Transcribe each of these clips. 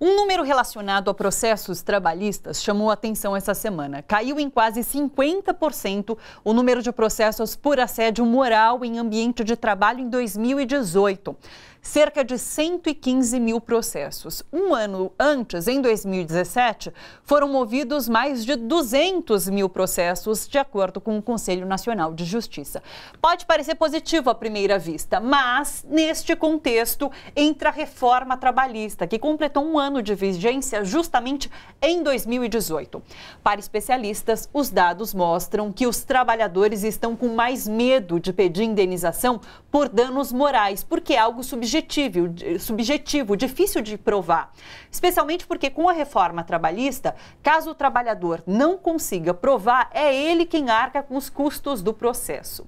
Um número relacionado a processos trabalhistas chamou a atenção essa semana. Caiu em quase 50% o número de processos por assédio moral em ambiente de trabalho em 2018. Cerca de 115 mil processos. Um ano antes, em 2017, foram movidos mais de 200 mil processos, de acordo com o Conselho Nacional de Justiça. Pode parecer positivo à primeira vista, mas, neste contexto, entra a reforma trabalhista, que completou um ano de vigência justamente em 2018. Para especialistas, os dados mostram que os trabalhadores estão com mais medo de pedir indenização por danos morais, porque é algo subjetivo, difícil de provar. Especialmente porque com a reforma trabalhista, caso o trabalhador não consiga provar, é ele quem arca com os custos do processo.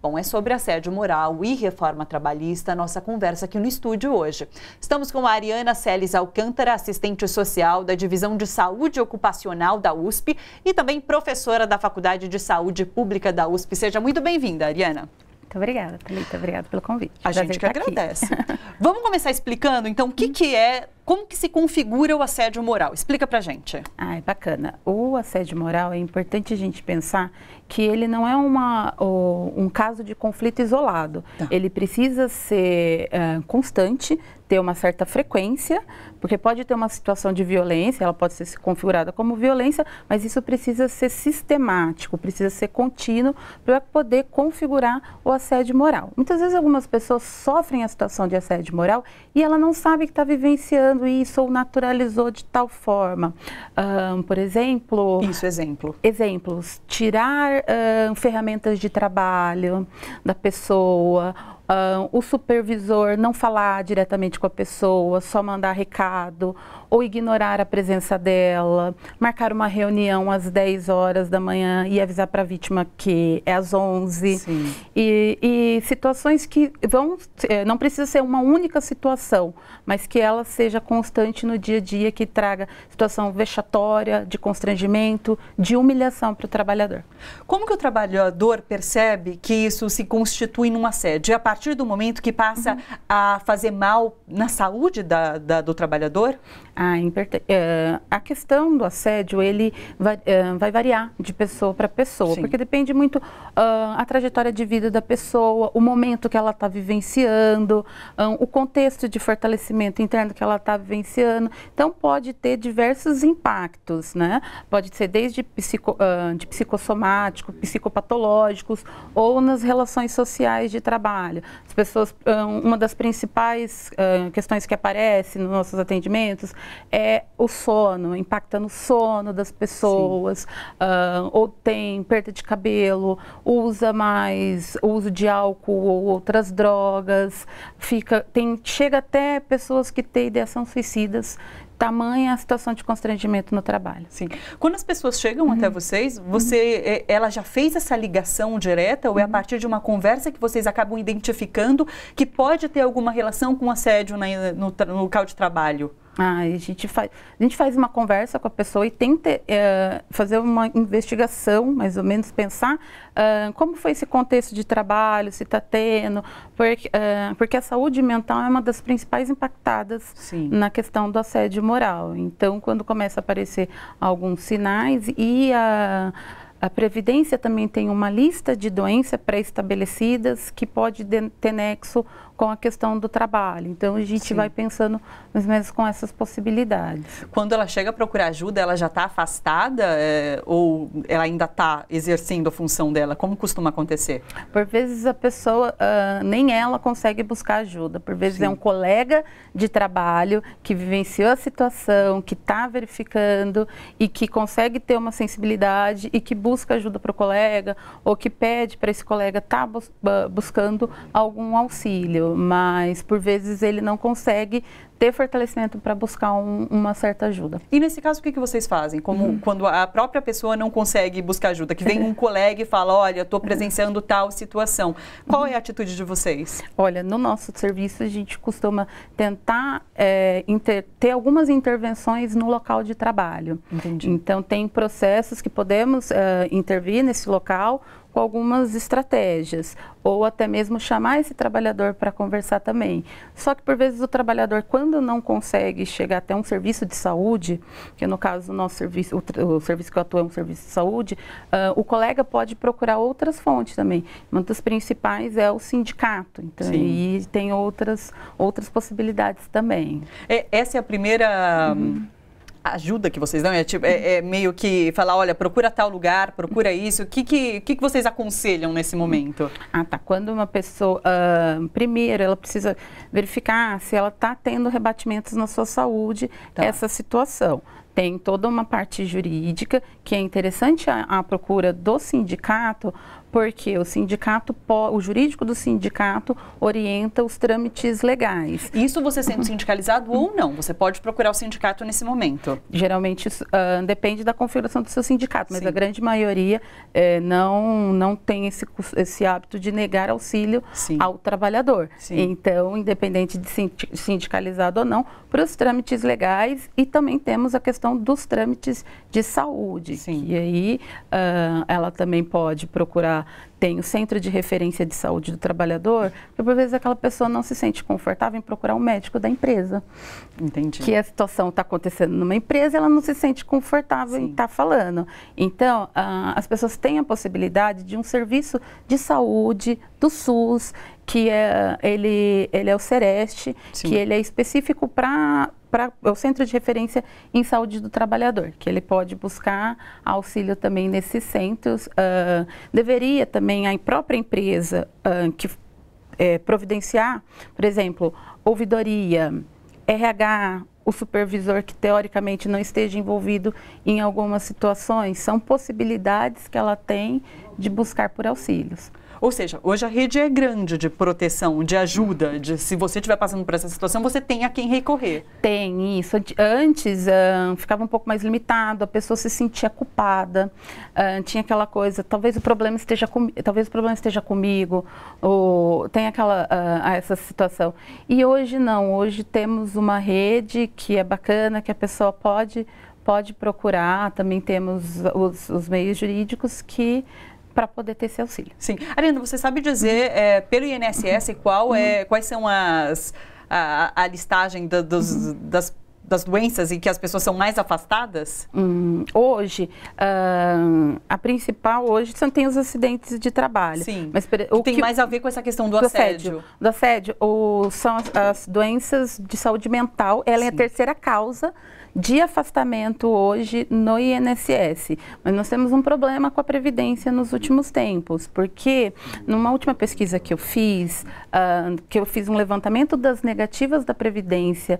Bom, é sobre assédio moral e reforma trabalhista a nossa conversa aqui no estúdio hoje. Estamos com a Ariana Celes Alcântara, assistente social da Divisão de Saúde Ocupacional da USP e também professora da Faculdade de Saúde Pública da USP. Seja muito bem-vinda, Ariana. Muito obrigada, Thalita. Obrigada pelo convite. A gente que agradece. Vamos começar explicando, então, como que se configura o assédio moral? Explica pra gente. É bacana. O assédio moral, é importante a gente pensar que ele não é um caso de conflito isolado. Tá. Ele precisa ser constante, ter uma certa frequência, porque pode ter uma situação de violência, ela pode ser configurada como violência, mas isso precisa ser sistemático, precisa ser contínuo para poder configurar o assédio moral. Muitas vezes algumas pessoas sofrem a situação de assédio moral e ela não sabe que está vivenciando isso ou naturalizou de tal forma. Por exemplo... Exemplos. Tirar ferramentas de trabalho da pessoa, o supervisor não falar diretamente com a pessoa, só mandar recado, ou ignorar a presença dela, marcar uma reunião às 10 horas da manhã e avisar para a vítima que é às 11. Sim. E situações que não precisa ser uma única situação, mas que ela seja constante no dia a dia, que traga situação vexatória, de constrangimento, de humilhação para o trabalhador. Como que o trabalhador percebe que isso se constitui num assédio? É a partir do momento que passa a fazer mal na saúde do trabalhador? A questão do assédio, ele vai variar de pessoa para pessoa, sim, porque depende muito a trajetória de vida da pessoa, o momento que ela está vivenciando, o contexto de fortalecimento interno que ela está vivenciando. Então, pode ter diversos impactos, né? Pode ser desde de psicossomático, psicopatológicos ou nas relações sociais de trabalho. As pessoas, uma das principais questões que aparece nos nossos atendimentos é o sono, impacta no sono das pessoas, ou tem perda de cabelo, usa mais uso de álcool ou outras drogas, chega até pessoas que têm ideação suicidas, tamanha a situação de constrangimento no trabalho. Sim. Quando as pessoas chegam até vocês, ela já fez essa ligação direta ou é a partir de uma conversa que vocês acabam identificando que pode ter alguma relação com assédio no local de trabalho? A gente faz uma conversa com a pessoa e tenta fazer uma investigação, mais ou menos pensar como foi esse contexto de trabalho, se está tendo, porque a saúde mental é uma das principais impactadas, sim, na questão do assédio moral. Então, quando começa a aparecer alguns sinais e a Previdência também tem uma lista de doenças pré-estabelecidas que pode ter nexo com a questão do trabalho. Então, a gente, sim, vai pensando mais ou menos com essas possibilidades. Quando ela chega a procurar ajuda, ela já está afastada ou ela ainda está exercendo a função dela? Como costuma acontecer? Por vezes a pessoa, nem ela consegue buscar ajuda. Por vezes, sim, é um colega de trabalho que vivenciou a situação, que está verificando e que consegue ter uma sensibilidade e que busca ajuda para o colega ou que pede para esse colega estar buscando algum auxílio. Mas, por vezes, ele não consegue ter fortalecimento para buscar uma certa ajuda. E nesse caso, o que vocês fazem? Quando a própria pessoa não consegue buscar ajuda, que vem um colega e fala, olha, estou presenciando tal situação. Qual é a atitude de vocês? Olha, no nosso serviço, a gente costuma tentar ter algumas intervenções no local de trabalho. Entendi. Então, tem processos que podemos intervir nesse local, com algumas estratégias, ou até mesmo chamar esse trabalhador para conversar também. Só que, por vezes, o trabalhador, quando não consegue chegar até um serviço de saúde, que no caso o nosso serviço, o serviço que eu atuo é um serviço de saúde, o colega pode procurar outras fontes também. Uma das principais é o sindicato, então, e tem outras possibilidades também. Essa é a primeira... ajuda que vocês dão é meio que falar, olha, procura tal lugar, procura isso. O que vocês aconselham nesse momento? Tá. Quando uma pessoa, primeiro, ela precisa verificar se ela está tendo rebatimentos na sua saúde, essa situação. Tem toda uma parte jurídica que é interessante a procura do sindicato, porque o jurídico do sindicato orienta os trâmites legais. Isso você sendo sindicalizado ou não? Você pode procurar o sindicato nesse momento? Geralmente depende da configuração do seu sindicato, mas a grande maioria não tem esse hábito de negar auxílio ao trabalhar. Então, independente de sindicalizado ou não, para os trâmites legais, e também temos a questão dos trâmites de saúde, e aí ela também pode procurar. Tem o Centro de Referência de Saúde do Trabalhador, porque por vezes aquela pessoa não se sente confortável em procurar um médico da empresa. Entendi. Que a situação está acontecendo numa empresa, ela não se sente confortável em estar falando. Então, as pessoas têm a possibilidade de um serviço de saúde do SUS, que ele é o Sereste, que ele é específico para o Centro de Referência em Saúde do Trabalhador, que ele pode buscar auxílio também nesses centros. Deveria também a própria empresa providenciar, por exemplo, ouvidoria, RH, o supervisor que teoricamente não esteja envolvido em algumas situações, são possibilidades que ela tem de buscar por auxílios. Ou seja, hoje a rede é grande de proteção, de ajuda, se você estiver passando por essa situação, você tem a quem recorrer. Tem isso. Antes ficava um pouco mais limitado, a pessoa se sentia culpada, tinha aquela coisa, talvez o problema esteja comigo, ou tem essa situação. E hoje não, hoje temos uma rede que é bacana, que a pessoa pode procurar, também temos os meios jurídicos para poder ter esse auxílio. Sim. Ariana, você sabe dizer, pelo INSS, quais são a listagem das doenças em que as pessoas são mais afastadas? Hoje, a principal hoje tem os acidentes de trabalho. Sim, mas tem mais a ver com essa questão do assédio. Do assédio, são as doenças de saúde mental, ela é a terceira causa de afastamento hoje no INSS. Mas nós temos um problema com a Previdência nos últimos tempos, porque numa última pesquisa que eu fiz um levantamento das negativas da Previdência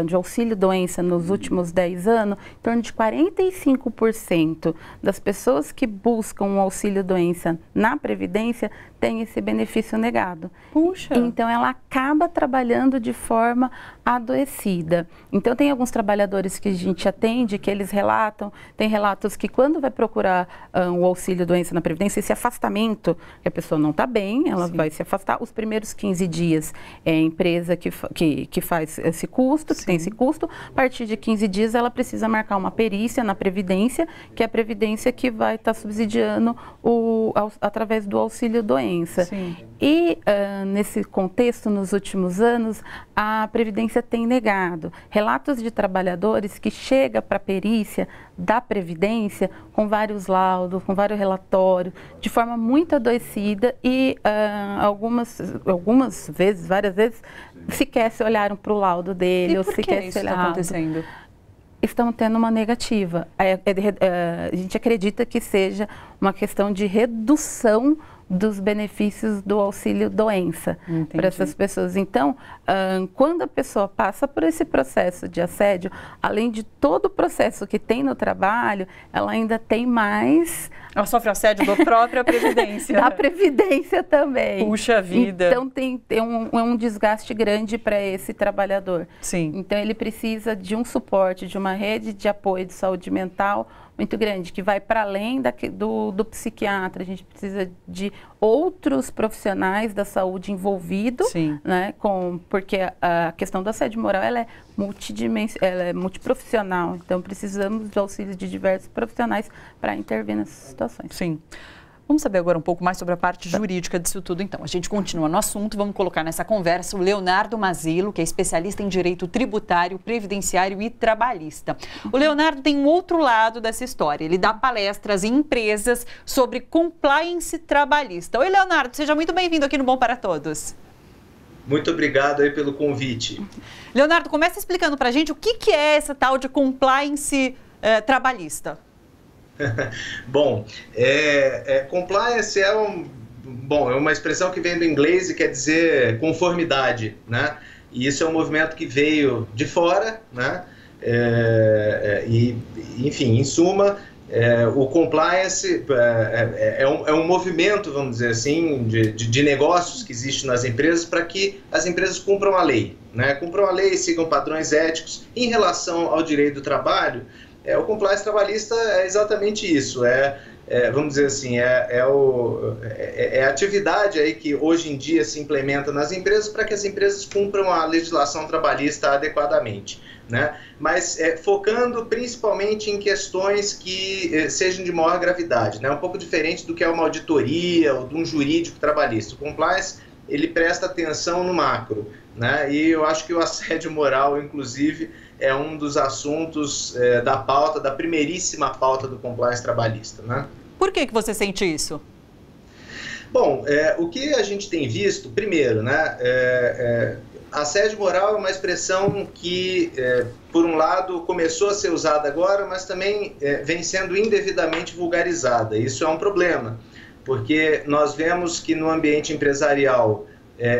de auxílio-doença nos últimos 10 anos, em torno de 45% das pessoas que buscam um auxílio-doença na Previdência tem esse benefício negado. Puxa! Então, ela acaba trabalhando de forma adoecida. Então, tem alguns trabalhadores que a gente atende, que eles relatam, tem relatos que quando vai procurar o auxílio-doença na Previdência, esse afastamento, que a pessoa não está bem, ela vai se afastar, os primeiros 15 dias é a empresa que faz esse custo, que tem esse custo, a partir de 15 dias ela precisa marcar uma perícia na Previdência, que é a Previdência que vai estar subsidiando através do auxílio-doença. E nesse contexto, nos últimos anos, a Previdência tem negado relatos de trabalhadores que chegam para a perícia da Previdência com vários laudos, com vários relatórios, de forma muito adoecida e algumas vezes, várias vezes, sequer se olharam para o laudo dele. E por que isso está acontecendo? Estão tendo uma negativa. A gente acredita que seja uma questão de redução dos benefícios do auxílio-doença para essas pessoas. Então, quando a pessoa passa por esse processo de assédio, além de todo o processo que tem no trabalho, ela ainda tem mais... Ela sofre assédio da própria Previdência. Da Previdência também. Puxa vida! Então, tem um desgaste grande para esse trabalhador. Sim. Então, ele precisa de um suporte, de uma rede de apoio de saúde mental muito grande, que vai para além do psiquiatra. A gente precisa de outros profissionais da saúde envolvidos, né, porque a questão do assédio moral ela é multiprofissional, então precisamos do auxílio de diversos profissionais para intervir nessas situações. Sim. Vamos saber agora um pouco mais sobre a parte jurídica disso tudo, então. A gente continua no assunto, vamos colocar nessa conversa o Leonardo Mazilo, que é especialista em direito tributário, previdenciário e trabalhista. O Leonardo tem um outro lado dessa história. Ele dá palestras em empresas sobre compliance trabalhista. Oi, Leonardo, seja muito bem-vindo aqui no Bom para Todos. Muito obrigado aí pelo convite. Leonardo, começa explicando para a gente o que é essa tal de compliance trabalhista. Bom, compliance é uma expressão que vem do inglês e quer dizer conformidade, né? E isso é um movimento que veio de fora, né? Enfim, em suma, o compliance é um movimento, vamos dizer assim, de negócios que existe nas empresas para que as empresas cumpram a lei, né? Cumpram a lei, sigam padrões éticos. Em relação ao direito do trabalho, o compliance trabalhista é exatamente isso, vamos dizer assim, a atividade aí que hoje em dia se implementa nas empresas para que as empresas cumpram a legislação trabalhista adequadamente, né? Mas focando principalmente em questões que sejam de maior gravidade, né? Um pouco diferente do que é uma auditoria ou de um jurídico trabalhista. O compliance, ele presta atenção no macro, né? E eu acho que o assédio moral, inclusive, é um dos assuntos da primeiríssima pauta do compliance trabalhista, né? Por que você sente isso? Bom, o que a gente tem visto, primeiro, né, assédio moral é uma expressão que, por um lado, começou a ser usada agora, mas também vem sendo indevidamente vulgarizada. Isso é um problema, porque nós vemos que no ambiente empresarial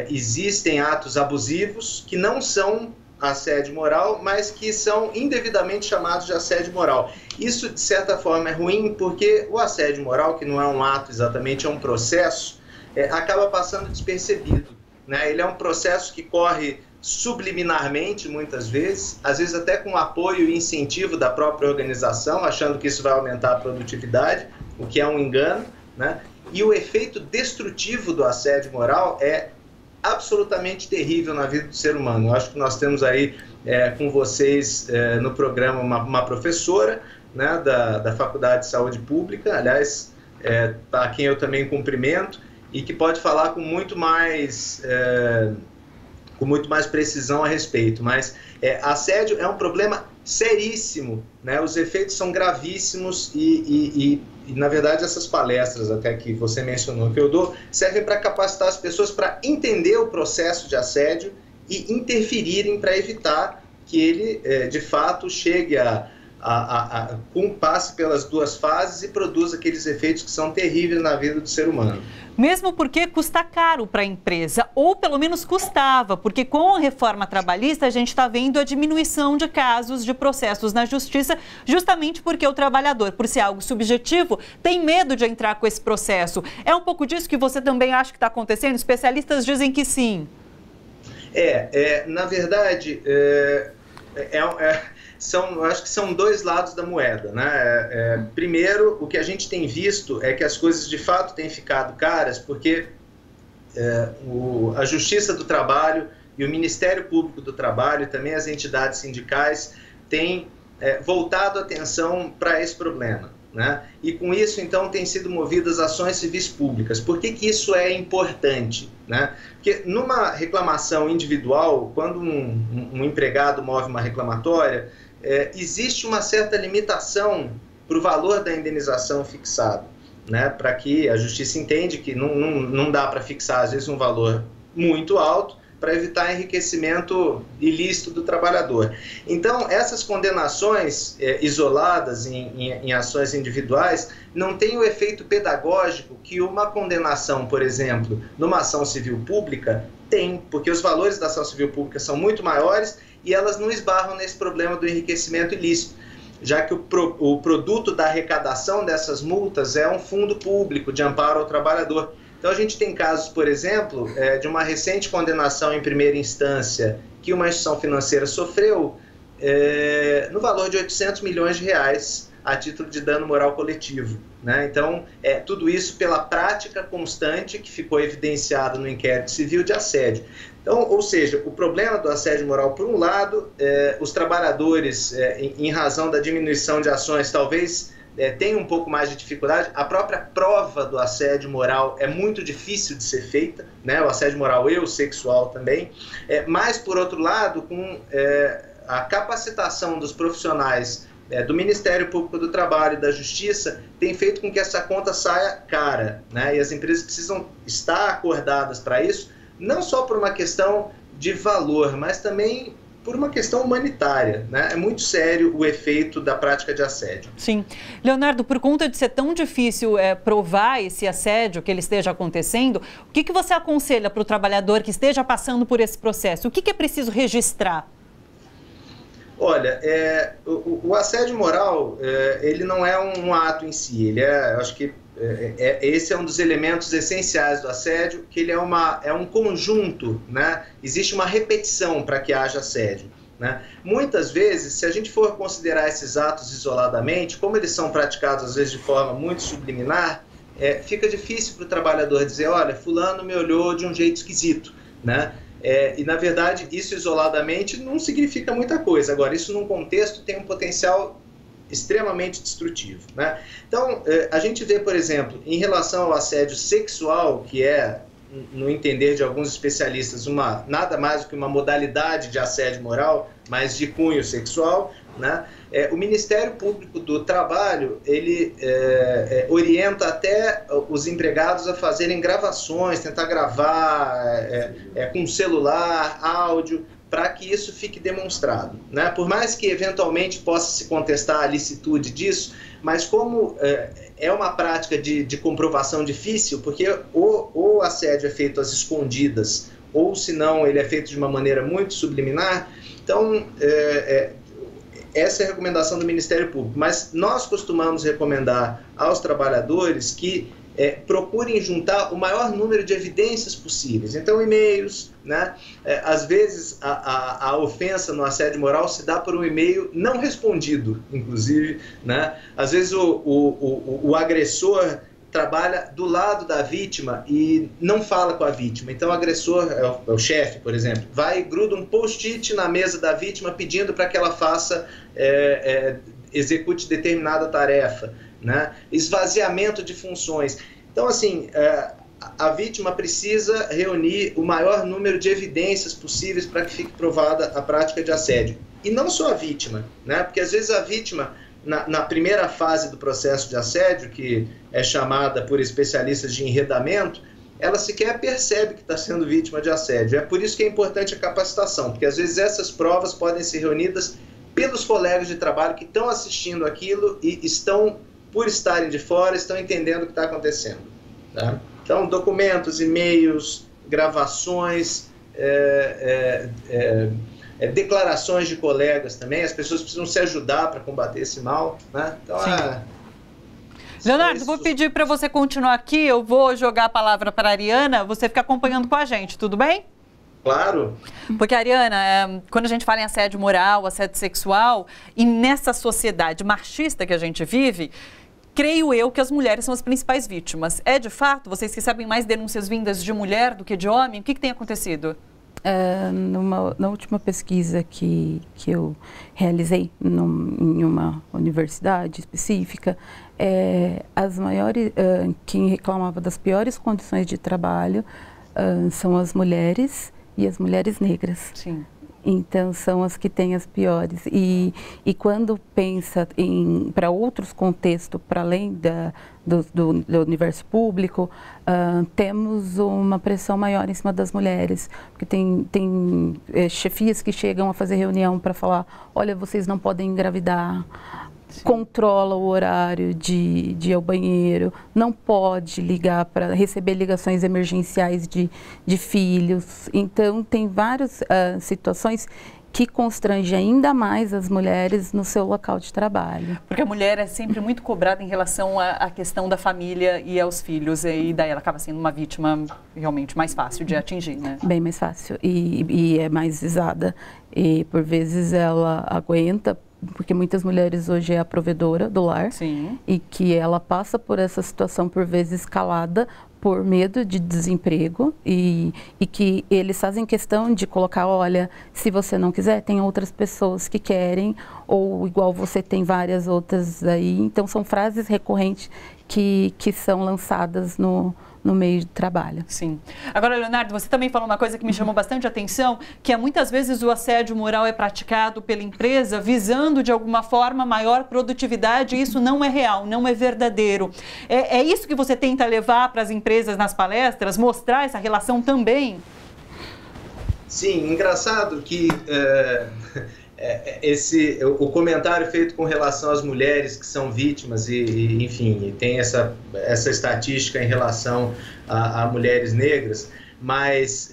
existem atos abusivos que não são assédio moral, mas que são indevidamente chamados de assédio moral. Isso, de certa forma, é ruim porque o assédio moral, que não é um ato exatamente, é um processo, acaba passando despercebido, né? Ele é um processo que corre subliminarmente, muitas vezes, às vezes até com apoio e incentivo da própria organização, achando que isso vai aumentar a produtividade, o que é um engano, né? E o efeito destrutivo do assédio moral é absolutamente terrível na vida do ser humano. Eu acho que nós temos aí com vocês no programa uma professora, né, da Faculdade de Saúde Pública, aliás, a quem eu também cumprimento, e que pode falar com muito mais precisão a respeito. Mas assédio é um problema seríssimo, né? Os efeitos são gravíssimos e, na verdade, essas palestras até que você mencionou que eu dou, servem para capacitar as pessoas para entender o processo de assédio e interferirem para evitar que ele, de fato, chegue passe pelas duas fases e produza aqueles efeitos que são terríveis na vida do ser humano. Mesmo porque custa caro para a empresa, ou pelo menos custava, porque com a reforma trabalhista a gente está vendo a diminuição de casos de processos na justiça, justamente porque o trabalhador, por ser algo subjetivo, tem medo de entrar com esse processo. É um pouco disso que você também acha que está acontecendo? Especialistas dizem que sim. Na verdade, eu acho que são dois lados da moeda, né? Primeiro, o que a gente tem visto é que as coisas de fato têm ficado caras porque a Justiça do Trabalho e o Ministério Público do Trabalho e também as entidades sindicais têm voltado a atenção para esse problema, né? E com isso, então, têm sido movidas ações civis públicas. Por que isso é importante, né? Porque numa reclamação individual, quando um empregado move uma reclamatória, existe uma certa limitação para o valor da indenização fixado, né? Para que a justiça entende que não dá para fixar, às vezes, um valor muito alto para evitar enriquecimento ilícito do trabalhador. Então, essas condenações isoladas em ações individuais não têm o efeito pedagógico que uma condenação, por exemplo, numa ação civil pública tem, porque os valores da ação civil pública são muito maiores e elas não esbarram nesse problema do enriquecimento ilícito, já que o produto da arrecadação dessas multas é um fundo público de amparo ao trabalhador. Então a gente tem casos, por exemplo, de uma recente condenação em primeira instância que uma instituição financeira sofreu no valor de 800 milhões de reais a título de dano moral coletivo, né? Então, tudo isso pela prática constante que ficou evidenciada no inquérito civil de assédio. Então, ou seja, o problema do assédio moral, por um lado, os trabalhadores, em razão da diminuição de ações, talvez tem um pouco mais de dificuldade. A própria prova do assédio moral é muito difícil de ser feita, né? O assédio moral e o sexual também. Mas, por outro lado, com a capacitação dos profissionais do Ministério Público do Trabalho e da Justiça, tem feito com que essa conta saia cara, né? E as empresas precisam estar acordadas para isso, não só por uma questão de valor, mas também por uma questão humanitária, né? É muito sério o efeito da prática de assédio. Sim. Leonardo, por conta de ser tão difícil provar esse assédio que ele esteja acontecendo, o que você aconselha para o trabalhador que esteja passando por esse processo? O que é preciso registrar? Olha, o assédio moral, ele não é um ato em si, ele eu acho que esse é um dos elementos essenciais do assédio, que ele é um conjunto, né? Existe uma repetição para que haja assédio, né? Muitas vezes, se a gente for considerar esses atos isoladamente, como eles são praticados às vezes de forma muito subliminar, fica difícil para o trabalhador dizer, olha, fulano me olhou de um jeito esquisito, né? E na verdade isso isoladamente não significa muita coisa. Agora, isso num contexto tem um potencial extremamente destrutivo, né? Então, a gente vê, por exemplo, em relação ao assédio sexual, que no entender de alguns especialistas, nada mais do que uma modalidade de assédio moral, mas de cunho sexual, né? O Ministério Público do Trabalho, ele orienta até os empregados a fazerem gravações, tentar gravar com celular, áudio, para que isso fique demonstrado, né? Por mais que eventualmente possa se contestar a licitude disso, mas como é uma prática de comprovação difícil, porque ou o assédio é feito às escondidas, ou se não ele é feito de uma maneira muito subliminar, então essa é a recomendação do Ministério Público. Mas nós costumamos recomendar aos trabalhadores que procurem juntar o maior número de evidências possíveis. Então, e-mails, né? Às vezes a ofensa no assédio moral se dá por um e-mail não respondido, inclusive, né? Às vezes o agressor trabalha do lado da vítima e não fala com a vítima. Então, o agressor, é o chefe, por exemplo, vai e gruda um post-it na mesa da vítima pedindo para que ela execute determinada tarefa, né? Esvaziamento de funções. Então, assim, a vítima precisa reunir o maior número de evidências possíveis para que fique provada a prática de assédio. E não só a vítima, né? Porque às vezes a vítima, na primeira fase do processo de assédio, que é chamada por especialistas de enredamento, ela sequer percebe que está sendo vítima de assédio. É por isso que é importante a capacitação, porque às vezes essas provas podem ser reunidas pelos colegas de trabalho que estão assistindo aquilo e estão, por estarem de fora, estão entendendo o que está acontecendo, tá? Então, documentos, e-mails, gravações, declarações de colegas também, as pessoas precisam se ajudar para combater esse mal, né? Então, Leonardo, vou pedir para você continuar aqui, eu vou jogar a palavra para a Ariana, você fica acompanhando com a gente, tudo bem? Claro. Porque, Ariana, quando a gente fala em assédio moral, assédio sexual, e nessa sociedade machista que a gente vive, creio eu que as mulheres são as principais vítimas. É de fato? Vocês recebem mais denúncias vindas de mulher do que de homem? O que tem acontecido? Na última pesquisa que eu realizei em uma universidade específica, quem reclamava das piores condições de trabalho são as mulheres e as mulheres negras. Sim. Então, são as que têm as piores. E quando pensa para outros contextos, para além do universo público, temos uma pressão maior em cima das mulheres. Porque tem chefias que chegam a fazer reunião para falar, olha, vocês não podem engravidar. Sim. Controla o horário de ir ao banheiro, não pode ligar para receber ligações emergenciais de filhos. Então, tem várias situações que constrangem ainda mais as mulheres no seu local de trabalho. Porque a mulher é sempre muito cobrada em relação à questão da família e aos filhos, e daí ela acaba sendo uma vítima realmente mais fácil de atingir, né? Bem mais fácil e é mais visada. E, por vezes, ela aguenta porque muitas mulheres hoje é a provedora do lar. Sim. E que ela passa por essa situação por vezes escalada por medo de desemprego e que eles fazem questão de colocar, olha, se você não quiser, tem outras pessoas que querem, ou igual você tem várias outras aí. Então, são frases recorrentes que são lançadas no meio de trabalho. Sim. Agora, Leonardo, você também falou uma coisa que me chamou bastante atenção, que é muitas vezes o assédio moral é praticado pela empresa visando, de alguma forma, maior produtividade, e isso não é real, não é verdadeiro. É isso que você tenta levar para as empresas nas palestras, mostrar essa relação também? Sim, engraçado que o comentário feito com relação às mulheres que são vítimas enfim, tem essa estatística em relação a mulheres negras, mas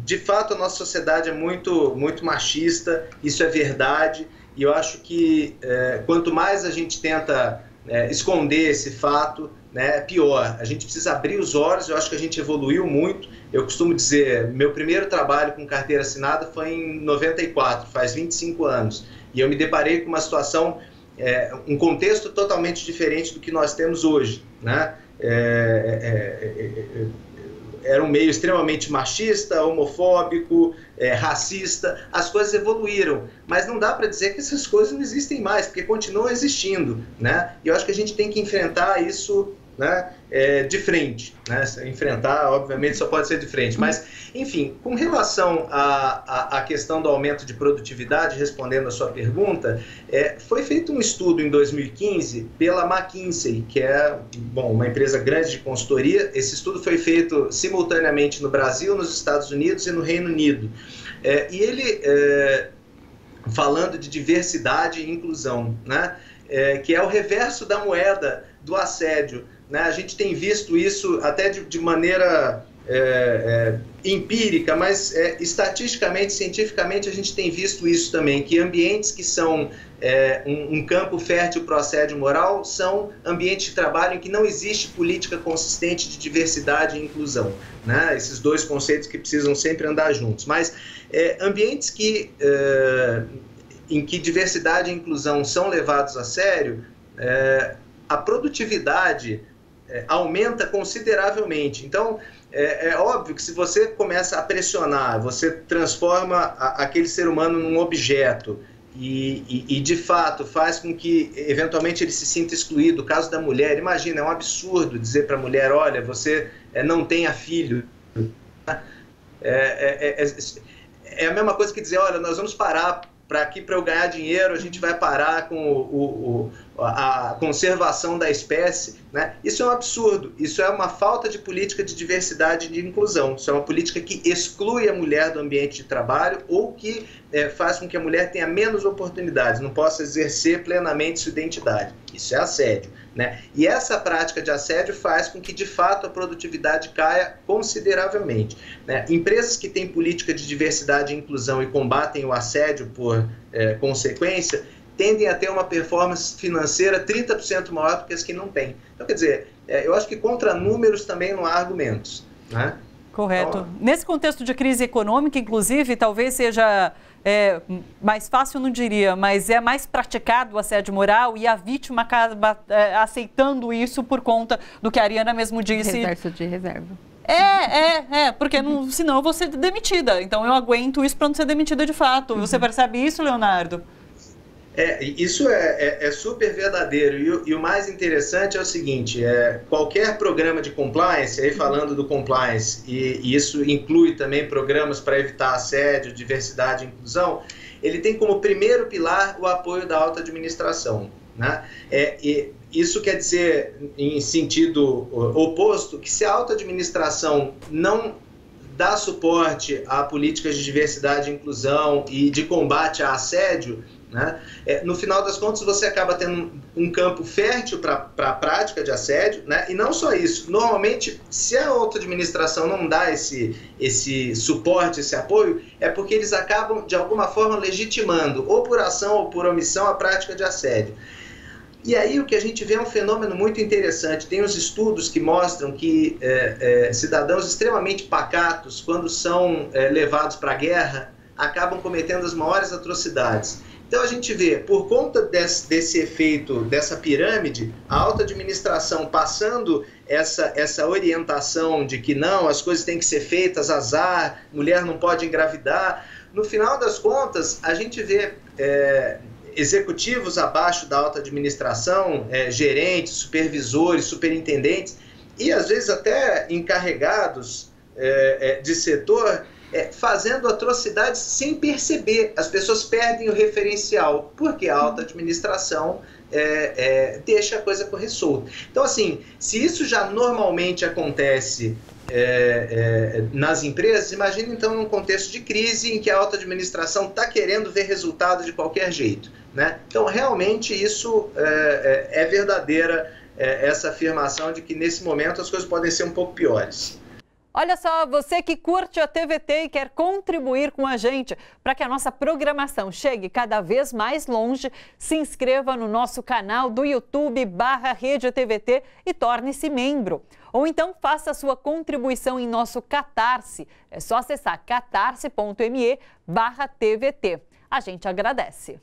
de fato a nossa sociedade é muito machista, isso é verdade, e eu acho que quanto mais a gente tenta esconder esse fato, né, pior. A gente precisa abrir os olhos, eu acho que a gente evoluiu muito. Eu costumo dizer, meu primeiro trabalho com carteira assinada foi em 94, faz 25 anos. E eu me deparei com uma situação, um contexto totalmente diferente do que nós temos hoje, né? Era um meio extremamente machista, homofóbico, racista. As coisas evoluíram, mas não dá para dizer que essas coisas não existem mais, porque continuam existindo, né? E eu acho que a gente tem que enfrentar isso, né, de frente, né? Enfrentar, obviamente, só pode ser de frente, mas, enfim, com relação à questão do aumento de produtividade, respondendo a sua pergunta, foi feito um estudo em 2015 pela McKinsey, que é, uma empresa grande de consultoria. Esse estudo foi feito simultaneamente no Brasil, nos Estados Unidos e no Reino Unido. E ele, falando de diversidade e inclusão, né, que é o reverso da moeda do assédio, né? A gente tem visto isso até de maneira empírica, mas estatisticamente, cientificamente, a gente tem visto isso também, que ambientes que são um campo fértil para o assédio moral são ambientes de trabalho em que não existe política consistente de diversidade e inclusão, né? Esses dois conceitos que precisam sempre andar juntos, mas ambientes em que diversidade e inclusão são levados a sério, a produtividade aumenta consideravelmente. Então, é óbvio que se você começa a pressionar, você transforma aquele ser humano num objeto e de fato faz com que eventualmente ele se sinta excluído. O caso da mulher, imagina, é um absurdo dizer para a mulher, olha, você não tenha filho. É a mesma coisa que dizer, olha, nós vamos parar para eu ganhar dinheiro, a gente vai parar com a conservação da espécie, né? Isso é um absurdo, isso é uma falta de política de diversidade e de inclusão, isso é uma política que exclui a mulher do ambiente de trabalho ou que faz com que a mulher tenha menos oportunidades, não possa exercer plenamente sua identidade. Isso é assédio, né? E essa prática de assédio faz com que, de fato, a produtividade caia consideravelmente, né? Empresas que têm política de diversidade e inclusão e combatem o assédio por consequência, tendem a ter uma performance financeira 30% maior do que as que não têm. Então, quer dizer, eu acho que contra números também não há argumentos, né? Correto. Então, nesse contexto de crise econômica, inclusive, talvez seja mais fácil, não diria, mas é mais praticado o assédio moral e a vítima acaba aceitando isso por conta do que a Ariana mesmo disse. Exército de reserva. Porque senão eu vou ser demitida. Então eu aguento isso para não ser demitida de fato. Você percebe isso, Leonardo? Isso é super verdadeiro. E o mais interessante é o seguinte, qualquer programa de compliance, aí falando do compliance, e isso inclui também programas para evitar assédio, diversidade e inclusão, ele tem como primeiro pilar o apoio da alta administração, né? E isso quer dizer, em sentido oposto, que se a alta administração não dá suporte a políticas de diversidade e inclusão e de combate a assédio, né, no final das contas você acaba tendo um campo fértil para a prática de assédio, né, e não só isso, normalmente se a alta administração não dá esse suporte, esse apoio, é porque eles acabam de alguma forma legitimando, ou por ação ou por omissão, a prática de assédio. E aí o que a gente vê é um fenômeno muito interessante. Tem os estudos que mostram que cidadãos extremamente pacatos, quando são levados para a guerra, acabam cometendo as maiores atrocidades. Então a gente vê, por conta desse efeito, dessa pirâmide, a alta administração passando essa orientação de que não, as coisas têm que ser feitas, azar, mulher não pode engravidar. No final das contas, a gente vê executivos abaixo da alta administração, gerentes, supervisores, superintendentes, e às vezes até encarregados de setor, fazendo atrocidades sem perceber. As pessoas perdem o referencial, porque a alta administração deixa a coisa correr solta. Então, assim, se isso já normalmente acontece nas empresas, imagina então num contexto de crise em que a alta administração está querendo ver resultado de qualquer jeito, né? Então, realmente, isso é verdadeira, essa afirmação de que nesse momento as coisas podem ser um pouco piores. Olha só, você que curte a TVT e quer contribuir com a gente para que a nossa programação chegue cada vez mais longe, se inscreva no nosso canal do YouTube /Rede TVT e torne-se membro. Ou então faça a sua contribuição em nosso Catarse. É só acessar catarse.me/TVT. A gente agradece.